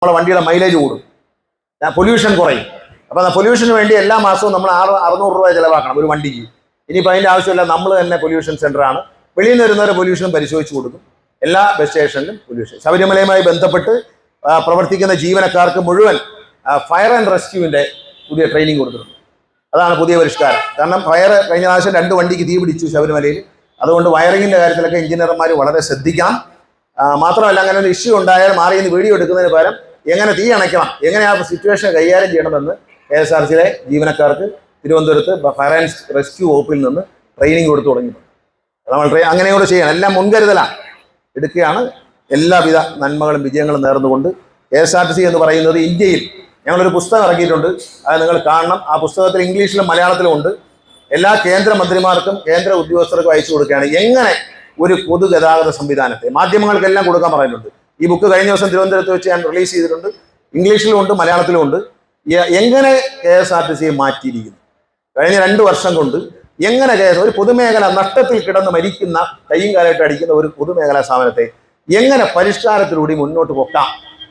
നമ്മളെ വണ്ടിയുടെ മൈലേജ് കൂടും, പൊല്യൂഷൻ കുറയും. അപ്പോൾ ആ പൊല്യൂഷന് വേണ്ടി എല്ലാ മാസവും നമ്മൾ 600 രൂപ ചിലവാക്കണം ഒരു വണ്ടിക്ക്. ഇനിയിപ്പോൾ അതിൻ്റെ ആവശ്യമില്ല, നമ്മൾ തന്നെ പൊല്യൂഷൻ സെൻ്ററാണ്. വെളിയിൽ നിന്ന് വരുന്നവരെ പൊല്യൂഷനും പരിശോധിച്ച് കൊടുക്കും. എല്ലാ ബസ് സ്റ്റേഷനിലും പൊല്യൂഷൻ. ശബരിമലയുമായി ബന്ധപ്പെട്ട് പ്രവർത്തിക്കുന്ന ജീവനക്കാർക്ക് മുഴുവൻ ഫയർ ആൻഡ് റെസ്ക്യൂവിൻ്റെ പുതിയ ട്രെയിനിങ് കൊടുത്തിട്ടുണ്ട്. അതാണ് പുതിയ പരിഷ്കാരം. കാരണം കഴിഞ്ഞ പ്രാവശ്യം 2 വണ്ടിക്ക് തീ പിടിച്ചു ശബരിമലയിൽ. അതുകൊണ്ട് വയറിങ്ങിൻ്റെ കാര്യത്തിലൊക്കെ എഞ്ചിനീയർമാർ വളരെ ശ്രദ്ധിക്കണം. മാത്രമല്ല, അങ്ങനെ ഒരു ഇഷ്യൂ ഉണ്ടായാൽ മാറി നിന്ന് വീഡിയോ എടുക്കുന്നതിന് പകരം എങ്ങനെ തീ അണയ്ക്കണം, എങ്ങനെ ആ സിറ്റുവേഷൻ കൈകാര്യം ചെയ്യണമെന്ന് KSRTCയിലെ ജീവനക്കാർക്ക് തിരുവനന്തപുരത്ത് ഫയർ ആൻഡ് റെസ്ക്യൂ വകുപ്പിൽ നിന്ന് ട്രെയിനിങ് കൊടുത്തു തുടങ്ങിയിട്ടുണ്ട്. നമ്മൾ അങ്ങനെയോട് ചെയ്യണം. എല്ലാം മുൻകരുതലാണ് എടുക്കുകയാണ്. എല്ലാവിധ നന്മകളും വിജയങ്ങളും നേർന്നുകൊണ്ട് KSRTC എന്ന് പറയുന്നത് ഇന്ത്യയിൽ ഞങ്ങളൊരു പുസ്തകം ഇറക്കിയിട്ടുണ്ട്. അത് നിങ്ങൾ കാണണം. ആ പുസ്തകത്തിൽ ഇംഗ്ലീഷിലും മലയാളത്തിലും ഉണ്ട്. എല്ലാ കേന്ദ്രമന്ത്രിമാർക്കും കേന്ദ്ര ഉദ്യോഗസ്ഥർക്കും അയച്ചു കൊടുക്കുകയാണ് എങ്ങനെ ഒരു പൊതുഗതാഗത സംവിധാനത്തെ. മാധ്യമങ്ങൾക്കെല്ലാം കൊടുക്കാൻ പറയുന്നുണ്ട്. ഈ ബുക്ക് കഴിഞ്ഞ ദിവസം തിരുവനന്തപുരത്ത് വെച്ച് ഞാൻ റിലീസ് ചെയ്തിട്ടുണ്ട്. ഇംഗ്ലീഷിലും ഉണ്ട്, മലയാളത്തിലും ഉണ്ട്. എങ്ങനെ KSRTC മാറ്റിയിരിക്കുന്നു കഴിഞ്ഞ 2 വർഷം കൊണ്ട്. എങ്ങനെ ഒരു പൊതുമേഖല നഷ്ടത്തിൽ കിടന്ന് മരിക്കുന്ന, കയ്യും കാലമായിട്ട് അടിക്കുന്ന ഒരു പൊതുമേഖലാ സ്ഥാപനത്തെ എങ്ങനെ പരിഷ്കാരത്തിലൂടെ മുന്നോട്ട്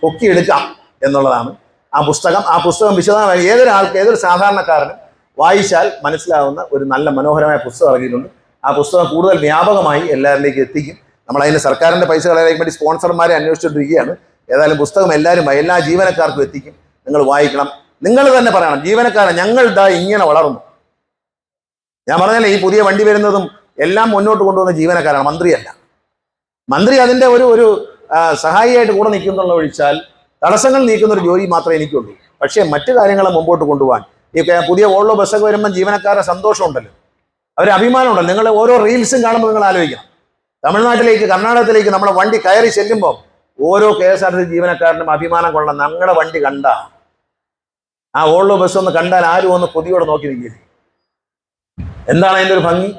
പൊക്കിയെടുക്കാം എന്നുള്ളതാണ് ആ പുസ്തകം. ആ പുസ്തകം വിശദമായി ഏതൊരു സാധാരണക്കാരനും വായിച്ചാൽ മനസ്സിലാവുന്ന ഒരു നല്ല മനോഹരമായ പുസ്തകം ഇറങ്ങിയിട്ടുണ്ട്. ആ പുസ്തകം കൂടുതൽ വ്യാപകമായി എല്ലാവരിലേക്ക് എത്തിക്കും. നമ്മളതിന് സർക്കാരിൻ്റെ പൈസ കളയാൻ വേണ്ടി സ്പോൺസർമാരെ അന്വേഷിച്ചുകൊണ്ടിരിക്കുകയാണ്. ഏതായാലും പുസ്തകം എല്ലാ ജീവനക്കാർക്കും എത്തിക്കും. നിങ്ങൾ വായിക്കണം. നിങ്ങൾ തന്നെ പറയണം, ജീവനക്കാരൻ ഞങ്ങൾ ഇങ്ങനെ വളർന്നു. ഞാൻ പറഞ്ഞല്ലേ, ഈ പുതിയ വണ്ടി വരുന്നതും എല്ലാം മുന്നോട്ട് കൊണ്ടുവന്ന ജീവനക്കാരാണ്, മന്ത്രിയല്ല. മന്ത്രി അതിൻ്റെ ഒരു സഹായിയായിട്ട് കൂടെ നിൽക്കുന്നുള്ള ഒഴിച്ചാൽ തടസ്സങ്ങൾ നീക്കുന്ന ഒരു ജോലി മാത്രമേ എനിക്കുള്ളൂ. പക്ഷേ മറ്റു കാര്യങ്ങളെ മുമ്പോട്ട് കൊണ്ടുപോകാൻ ഈ പുതിയ വോൾവോ ബസ്സൊക്കെ വരുമ്പോൾ ജീവനക്കാരുടെ സന്തോഷമുണ്ടല്ലോ, അവർ അഭിമാനമുണ്ടല്ലോ. നിങ്ങൾ ഓരോ റീൽസും കാണുമ്പോൾ നിങ്ങൾ ആലോചിക്കണം. തമിഴ്നാട്ടിലേക്ക്, കർണാടകത്തിലേക്ക് നമ്മുടെ വണ്ടി കയറി ചെല്ലുമ്പോൾ ഓരോ KSRTC ജീവനക്കാരനും അഭിമാനം കൊള്ളണം. ഞങ്ങളുടെ വണ്ടി കണ്ട ആ വോൾവോ ബസ് ഒന്ന് കണ്ടാൽ ആരും ഒന്ന് കൊതിയോടെ നോക്കി നിൽക്കില്ലേ? എന്താണ് അതിൻ്റെ ഒരു ഭംഗി?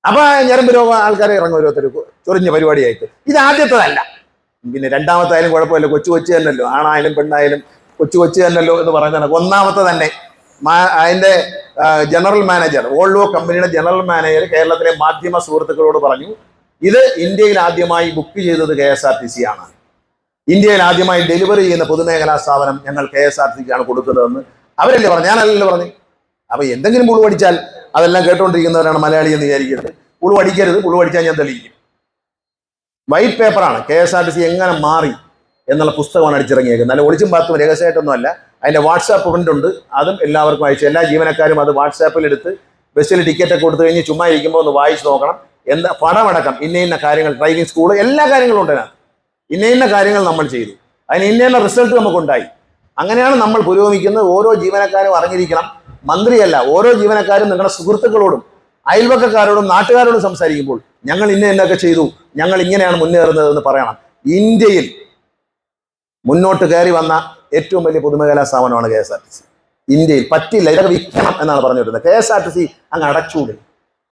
അപ്പൊ ഞരമ്പ് രോഗം ആൾക്കാരെ ഇറങ്ങും ഓരോരുത്തർ ചൊറിഞ്ഞ പരിപാടിയായിട്ട്. ഇത് ആദ്യത്തേതല്ല, പിന്നെ രണ്ടാമത്തായാലും കുഴപ്പമില്ല. കൊച്ചു തന്നല്ലോ, ആണായാലും പെണ്ണായാലും കൊച്ചു തന്നല്ലോ എന്ന് പറയുന്നതാണ്. ഒന്നാമത്തെ തന്നെ അതിൻ്റെ ജനറൽ മാനേജർ, വോൾവോ കമ്പനിയുടെ ജനറൽ മാനേജർ കേരളത്തിലെ മാധ്യമ സുഹൃത്തുക്കളോട് പറഞ്ഞു, ഇത് ഇന്ത്യയിൽ ആദ്യമായി ബുക്ക് ചെയ്തത് KSRTC ആണ്. ഇന്ത്യയിൽ ആദ്യമായി ഡെലിവറി ചെയ്യുന്ന പൊതുമേഖലാ സ്ഥാപനം ഞങ്ങൾ KSRTCക്കാണ് കൊടുക്കുന്നതെന്ന് അവരല്ലേ പറഞ്ഞു, ഞാനല്ലല്ലോ പറഞ്ഞു. അപ്പൊ എന്തെങ്കിലും പുളു പഠിച്ചാൽ അതെല്ലാം കേട്ടുകൊണ്ടിരിക്കുന്നവരാണ് മലയാളി എന്ന് വിചാരിക്കരുത്. പുളു പഠിക്കരുത്. പുളു പഠിച്ചാൽ ഞാൻ തെളിയിക്കും. വൈറ്റ് പേപ്പറാണ് KSRTC എങ്ങനെ മാറി എന്നുള്ള പുസ്തകമാണ് അടിച്ചിറങ്ങിയേക്കുന്നത്. നല്ല ഒളിച്ചും പാത്തും രഹസ്യമായിട്ടൊന്നും അല്ല. അതിൻ്റെ വാട്സാപ്പ് പ്രിന്റ് ഉണ്ട്. അതും എല്ലാവർക്കും അയച്ചു. എല്ലാ ജീവനക്കാരും അത് വാട്സാപ്പിൽ എടുത്ത് ബസ്സിൽ ടിക്കറ്റൊക്കെ കൊടുത്തു കഴിഞ്ഞ് ചുമ്മാ ഇരിക്കുമ്പോൾ ഒന്ന് വായിച്ച് നോക്കണം. എന്താ പടമടക്കം ഇന്ന കാര്യങ്ങൾ, ഡ്രൈവിംഗ് സ്കൂള്, എല്ലാ കാര്യങ്ങളും ഉണ്ട് അതിനകത്ത്. ഇന്ന കാര്യങ്ങൾ നമ്മൾ ചെയ്തു, അതിന് ഇന്ന റിസൾട്ട് നമുക്കുണ്ടായി. അങ്ങനെയാണ് നമ്മൾ പുരോഗമിക്കുന്നത്. ഓരോ ജീവനക്കാരും അറിഞ്ഞിരിക്കണം. മന്ത്രിയല്ല, ഓരോ ജീവനക്കാരും നിങ്ങളുടെ സുഹൃത്തുക്കളോടും അയൽവക്കക്കാരോടും നാട്ടുകാരോടും സംസാരിക്കുമ്പോൾ ഞങ്ങൾ എന്നൊക്കെ ചെയ്തു, ഞങ്ങൾ ഇങ്ങനെയാണ് മുന്നേറുന്നത് എന്ന് പറയണം. ഇന്ത്യയിൽ മുന്നോട്ട് കയറി വന്ന ഏറ്റവും വലിയ പൊതുമേഖലാ സ്ഥാപനമാണ് KSRTC. ഇന്ത്യയിൽ പറ്റില്ല, ഇതൊക്കെ വിൽക്കണം എന്നാണ് പറഞ്ഞുകൊണ്ടിരുന്നത്. KSRTC അങ്ങ് അടച്ചുകൂടി.